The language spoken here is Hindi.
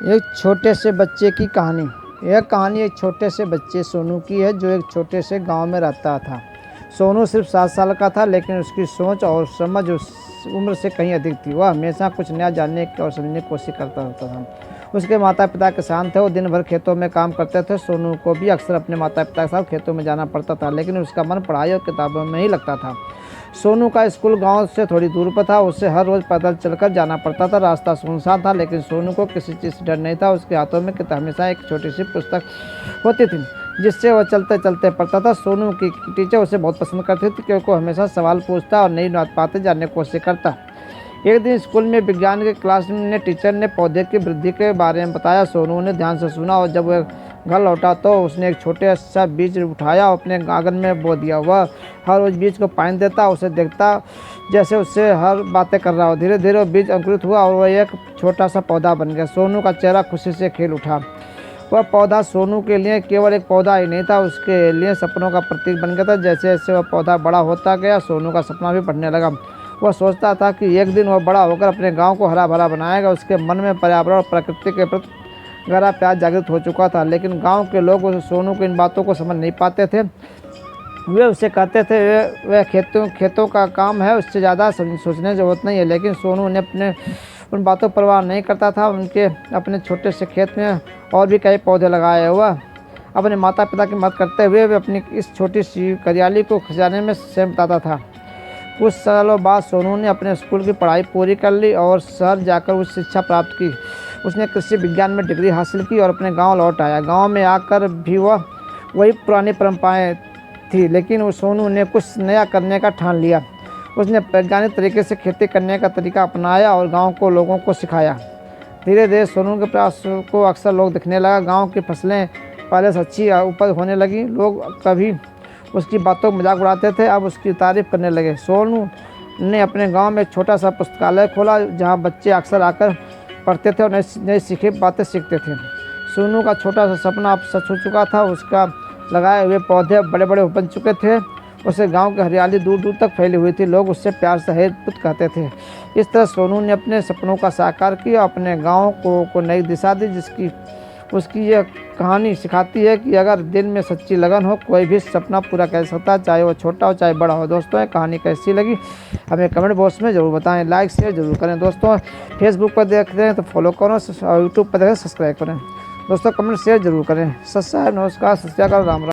एक छोटे से बच्चे की कहानी। यह कहानी एक छोटे से बच्चे सोनू की है जो एक छोटे से गांव में रहता था। सोनू सिर्फ 7 साल का था, लेकिन उसकी सोच और समझ उस उम्र से कहीं अधिक थी। वह हमेशा कुछ नया जानने की और समझने की कोशिश करता रहता था। उसके माता पिता किसान थे, वो दिन भर खेतों में काम करते थे। सोनू को भी अक्सर अपने माता पिता के साथ खेतों में जाना पड़ता था, लेकिन उसका मन पढ़ाई और किताबों में ही लगता था। सोनू का स्कूल गांव से थोड़ी दूर पर था। उसे हर रोज़ पैदल चलकर जाना पड़ता था। रास्ता सुनसान था, लेकिन सोनू को किसी चीज़ से डर नहीं था। उसके हाथों में हमेशा एक छोटी सी पुस्तक होती थी, जिससे वह चलते चलते पढ़ता था। सोनू की टीचर उसे बहुत पसंद करती थी, क्योंकि वो हमेशा सवाल पूछता और नई बातें जानने की कोशिश करता। एक दिन स्कूल में विज्ञान के क्लास में टीचर ने पौधे की वृद्धि के बारे में बताया। सोनू ने ध्यान से सुना, और जब वह घर लौटा तो उसने एक छोटे सा बीज उठाया और अपने आंगन में बो दिया। वह हर रोज बीज को पानी देता, उसे देखता जैसे उससे हर बातें कर रहा हो। धीरे धीरे वो बीज अंकुरित हुआ और वह एक छोटा सा पौधा बन गया। सोनू का चेहरा खुशी से खिल उठा। वह पौधा सोनू के लिए केवल एक पौधा ही नहीं था, उसके लिए सपनों का प्रतीक बन गया था। जैसे जैसे वह पौधा बड़ा होता गया, सोनू का सपना भी बढ़ने लगा। वह सोचता था कि एक दिन वह बड़ा होकर अपने गांव को हरा भरा बनाएगा। उसके मन में पर्यावरण और प्रकृति के प्रति गहरा प्यार जागृत हो चुका था, लेकिन गांव के लोग सोनू को इन बातों को समझ नहीं पाते थे। वे उससे कहते थे वह खेतों का काम है, उससे ज़्यादा सोचने की जरूरत नहीं है। लेकिन सोनू ने अपने उन बातों पर परवाह नहीं करता था। उनके अपने छोटे से खेत में और भी कई पौधे लगाए। वह अपने माता पिता की मदद करते हुए वे अपनी इस छोटी सी हरियाली को खजाने में स्वयं बताता था। कुछ सालों बाद सोनू ने अपने स्कूल की पढ़ाई पूरी कर ली और शहर जाकर उच्च शिक्षा प्राप्त की। उसने कृषि विज्ञान में डिग्री हासिल की और अपने गांव लौट आया। गांव में आकर भी वह वही पुरानी परंपराएं थी, लेकिन सोनू ने कुछ नया करने का ठान लिया। उसने वैज्ञानिक तरीके से खेती करने का तरीका अपनाया और गांव को लोगों को सिखाया। धीरे धीरे सोनू के प्रयास को अक्सर लोग दिखने लगा। गांव की फसलें पहले से अच्छी उपज होने लगी। लोग कभी उसकी बातों को मजाक उड़ाते थे, अब उसकी तारीफ करने लगे। सोनू ने अपने गांव में एक छोटा सा पुस्तकालय खोला, जहां बच्चे अक्सर आकर पढ़ते थे और नई सीखी बातें सीखते थे। सोनू का छोटा सा सपना अब सच हो चुका था। उसका लगाए हुए पौधे बड़े बड़े बन चुके थे। उसे गांव की हरियाली दूर दूर तक फैली हुई थी। लोग उससे प्यार से हेद पुत कहते थे। इस तरह सोनू ने अपने सपनों का साकार किया, अपने गांव को नई दिशा दी। उसकी यह कहानी सिखाती है कि अगर दिल में सच्ची लगन हो, कोई भी सपना पूरा कर सकता है, चाहे वो छोटा हो चाहे बड़ा हो। दोस्तों, ये कहानी कैसी लगी हमें कमेंट बॉक्स में ज़रूर बताएं। लाइक शेयर जरूर करें। दोस्तों, फेसबुक पर देख रहे हैं तो फॉलो करो और यूट्यूब पर देखें सब्सक्राइब करें। दोस्तों, कमेंट शेयर जरूर करें। सत श्री अकाल, नमस्कार, सत श्री अकाल, राम राम।